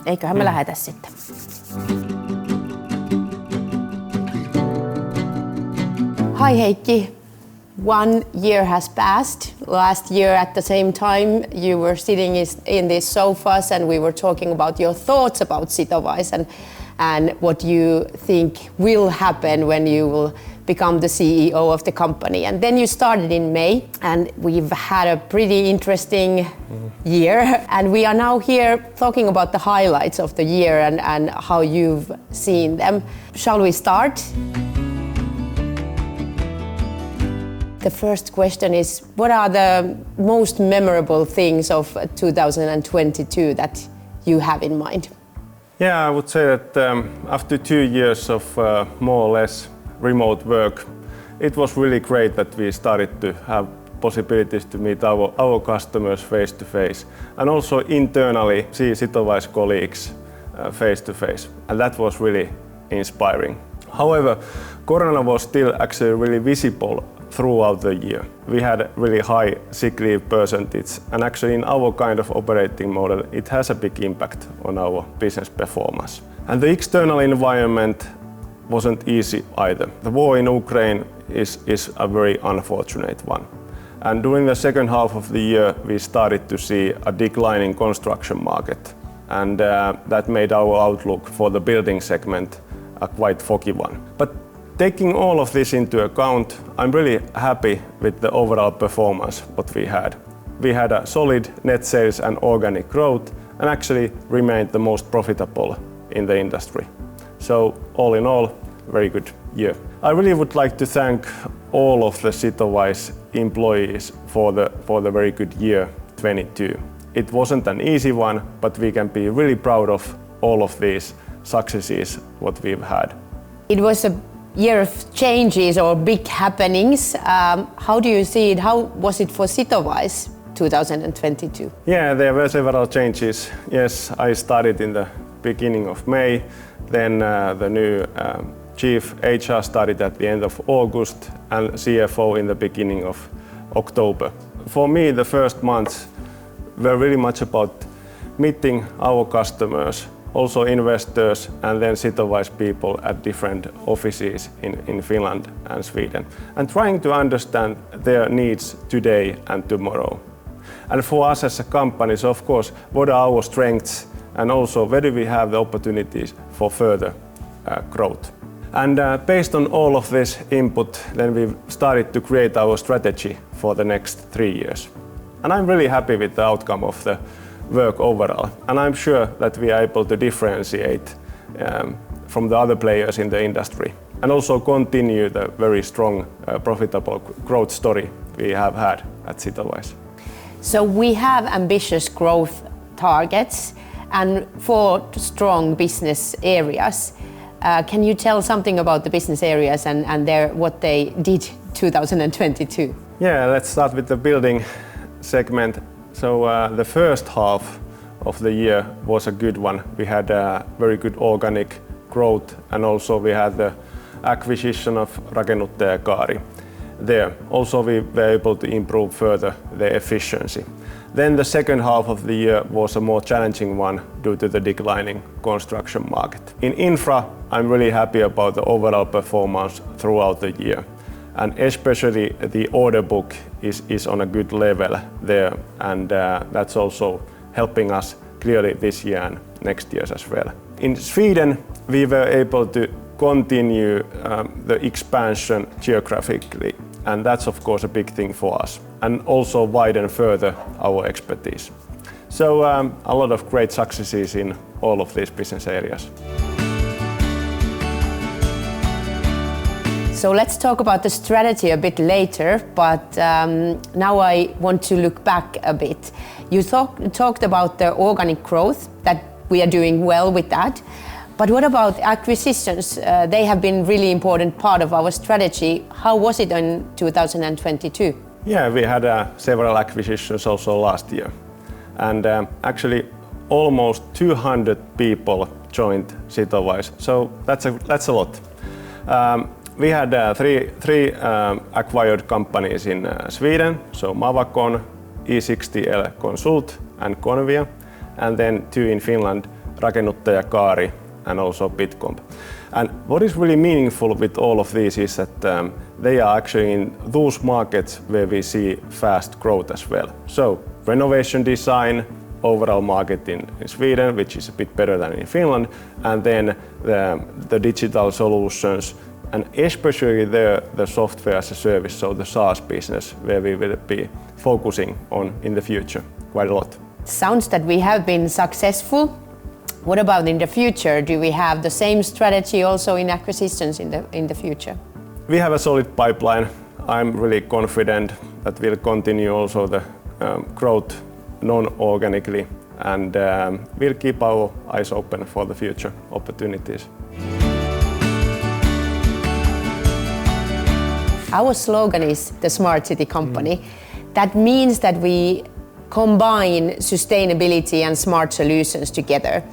Eiköhän me lähetä sitten. Hi Heikki. 1 year has passed. Last year at the same time you were sitting in these sofas and we were talking about your thoughts about Sitowise and what you think will happen when you will become the CEO of the company. And then you started in May and we've had a pretty interesting year. And we are now here talking about the highlights of the year and how you've seen them. Shall we start? The first question is, what are the most memorable things of 2022 that you have in mind? Yeah, I would say that after 2 years of more or less remote work, it was really great that we started to have possibilities to meet our customers face to face and also internally see Sitowise colleagues face to face. And that was really inspiring. However, Corona was still actually really visible throughout the year. We had really high sick leave percentage, and actually in our kind of operating model it has a big impact on our business performance. And the external environment wasn't easy either. The war in Ukraine is a very unfortunate one. And during the second half of the year we started to see a declining construction market, and that made our outlook for the building segment a quite foggy one. But taking all of this into account, I'm really happy with the overall performance what we had. We had a solid net sales and organic growth and actually remained the most profitable in the industry. So all in all, very good year. I really would like to thank all of the Sitowise employees for the very good year 2022. It wasn't an easy one, but we can be really proud of all of these successes what we've had. It was a year of changes or big happenings. How do you see it? How was it for Sitowise 2022? Yeah, there were several changes. Yes, I started in the beginning of May. Then the new chief HR started at the end of August and CFO in the beginning of October. For me, the first months were really much about meeting our customers, also investors, and then Sitowise people at different offices in Finland and Sweden, and trying to understand their needs today and tomorrow. And for us as a company, so of course, what are our strengths and also where do we have the opportunities for further growth. And based on all of this input, then we've started to create our strategy for the next 3 years. And I'm really happy with the outcome of the work overall, and I'm sure that we are able to differentiate from the other players in the industry and also continue the very strong profitable growth story we have had at Sitowise. So we have ambitious growth targets and 4 strong business areas. Can you tell something about the business areas and what they did 2022? Yeah, let's start with the building segment. So the first half of the year was a good one. We had a very good organic growth, and also we had the acquisition of Rakennuttajakaari there. Also we were able to improve further the efficiency. Then the second half of the year was a more challenging one due to the declining construction market. In infra, I'm really happy about the overall performance throughout the year. And especially the order book is on a good level there, and that's also helping us clearly this year and next year as well. In Sweden, we were able to continue the expansion geographically, and that's of course a big thing for us, and also widen further our expertise. So a lot of great successes in all of these business areas. So let's talk about the strategy a bit later, but now I want to look back a bit. You talked about the organic growth, that we are doing well with that. But what about acquisitions? They have been really important part of our strategy. How was it in 2022? Yeah, we had several acquisitions also last year. And actually almost 200 people joined Sitowise, so that's a lot. We had three acquired companies in Sweden, so Mavacon, E60L Consult and Convia, and then 2 in Finland, rakennuttajakaari, and also Bitcomp. And what is really meaningful with all of these is that they are actually in those markets where we see fast growth as well. So renovation design, overall market in Sweden, which is a bit better than in Finland, and then the digital solutions, and especially the software as a service, so the SaaS business, where we will be focusing on in the future quite a lot. Sounds that we have been successful. What about in the future? Do we have the same strategy also in acquisitions in the future? We have a solid pipeline. I'm really confident that we'll continue also the growth non-organically, and we'll keep our eyes open for the future opportunities. Our slogan is the Smart City Company. That means that we combine sustainability and smart solutions together.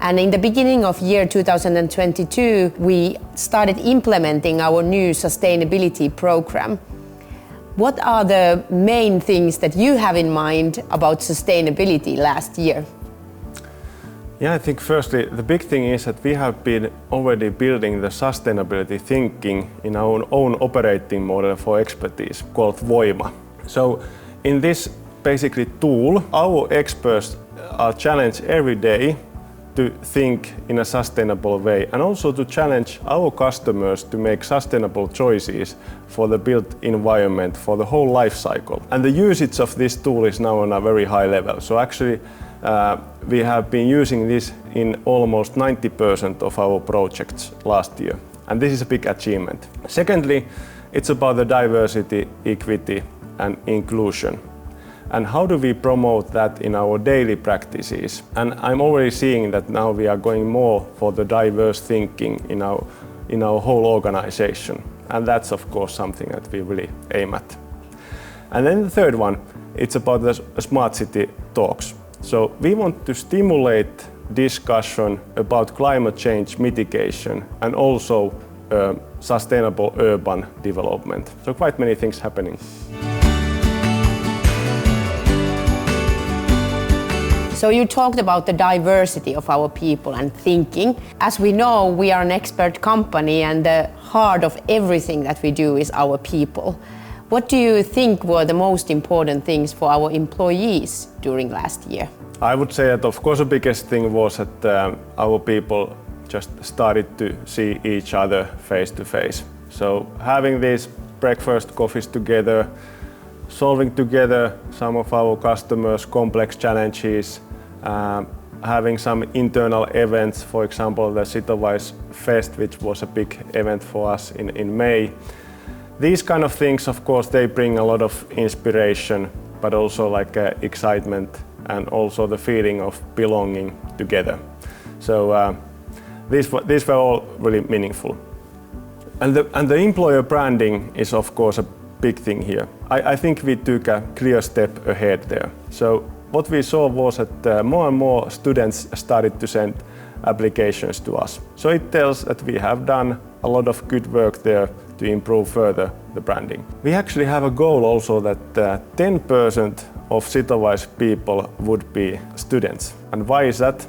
And in the beginning of year 2022, we started implementing our new sustainability program. What are the main things that you have in mind about sustainability last year? Yeah, I think firstly, the big thing is that we have been already building the sustainability thinking in our own operating model for expertise called Voima. So in this basically tool, our experts are challenged every day to think in a sustainable way, and also to challenge our customers to make sustainable choices for the built environment for the whole life cycle. And the usage of this tool is now on a very high level. So actually we have been using this in almost 90% of our projects last year. And this is a big achievement. Secondly, it's about the diversity, equity and inclusion. And how do we promote that in our daily practices? And I'm already seeing that now we are going more for the diverse thinking in our whole organization. And that's of course something that we really aim at. And then the third one, it's about the smart city talks. So we want to stimulate discussion about climate change mitigation and also sustainable urban development. So quite many things happening. So you talked about the diversity of our people and thinking. As we know, we are an expert company and the heart of everything that we do is our people. What do you think were the most important things for our employees during last year? I would say that of course the biggest thing was that our people just started to see each other face to face. So having these breakfast coffees together, solving together some of our customers' complex challenges, having some internal events, for example the Sitowise Fest, which was a big event for us in May. These kind of things, of course, they bring a lot of inspiration, but also like excitement and also the feeling of belonging together. So these were all really meaningful. And the employer branding is of course a big thing here. I think we took a clear step ahead there. So what we saw was that more and more students started to send applications to us. So it tells that we have done a lot of good work there to improve further the branding. We actually have a goal also that 10% of Sitowise people would be students. And why is that?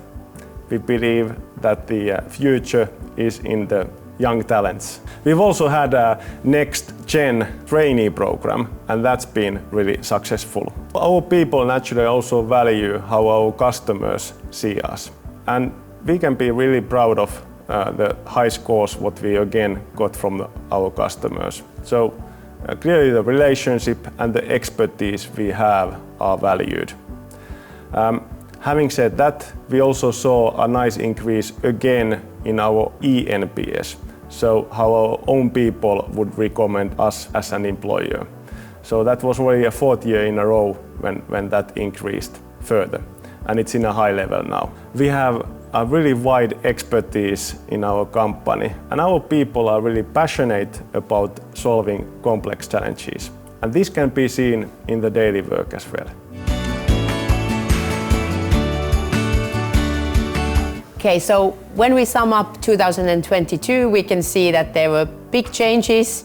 We believe that the future is in the young talents. We've also had a next gen trainee program, and that's been really successful. Our people naturally also value how our customers see us. And we can be really proud of the high scores what we again got from our customers. So clearly the relationship and the expertise we have are valued. Having said that, we also saw a nice increase again in our eNPS. So how our own people would recommend us as an employer. So that was already a fourth year in a row when that increased further. And it's in a high level now. We have a really wide expertise in our company, and our people are really passionate about solving complex challenges. And this can be seen in the daily work as well. Okay, so when we sum up 2022, we can see that there were big changes,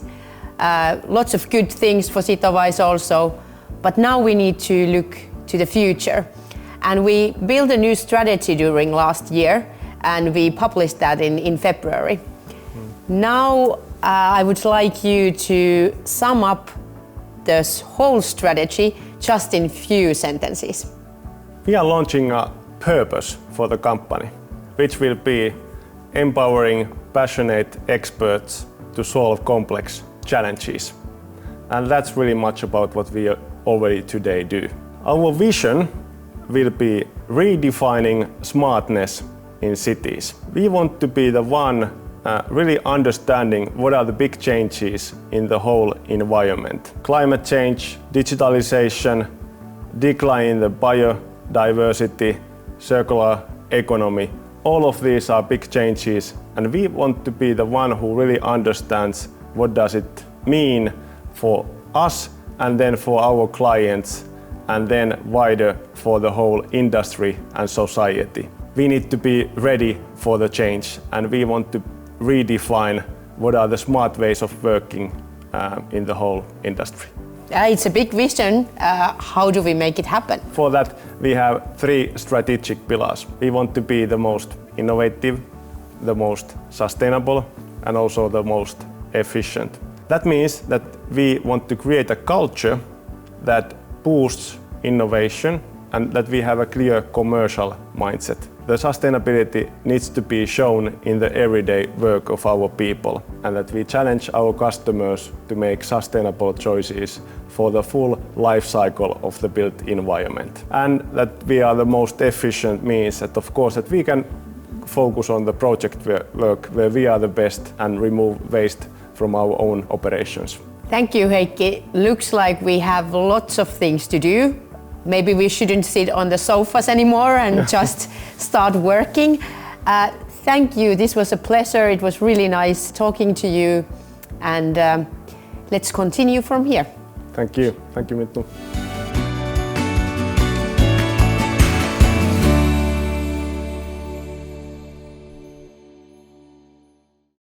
lots of good things for Sitowise also, but now we need to look to the future. And we built a new strategy during last year, and we published that in February. Now I would like you to sum up this whole strategy just in few sentences. We are launching a purpose for the company, which will be empowering passionate experts to solve complex challenges. And that's really much about what we already today do. Our vision will be redefining smartness in cities. We want to be the one really understanding what are the big changes in the whole environment. Climate change, digitalization, decline in the biodiversity, circular economy. All of these are big changes, and we want to be the one who really understands what does it mean for us and then for our clients and then wider for the whole industry and society. We need to be ready for the change, and we want to redefine what are the smart ways of working in the whole industry. It's a big vision. How do we make it happen? For that, we have 3 strategic pillars. We want to be the most innovative, the most sustainable, and also the most efficient. That means that we want to create a culture that boosts innovation and that we have a clear commercial mindset. The sustainability needs to be shown in the everyday work of our people, and that we challenge our customers to make sustainable choices for the full life cycle of the built environment. And that we are the most efficient means that, of course, that we can focus on the project work where we are the best and remove waste from our own operations. Thank you, Heikki. Looks like we have lots of things to do. Maybe we shouldn't sit on the sofas anymore and just start working. Thank you. This was a pleasure. It was really nice talking to you. And let's continue from here. Thank you. Thank you, Minttu.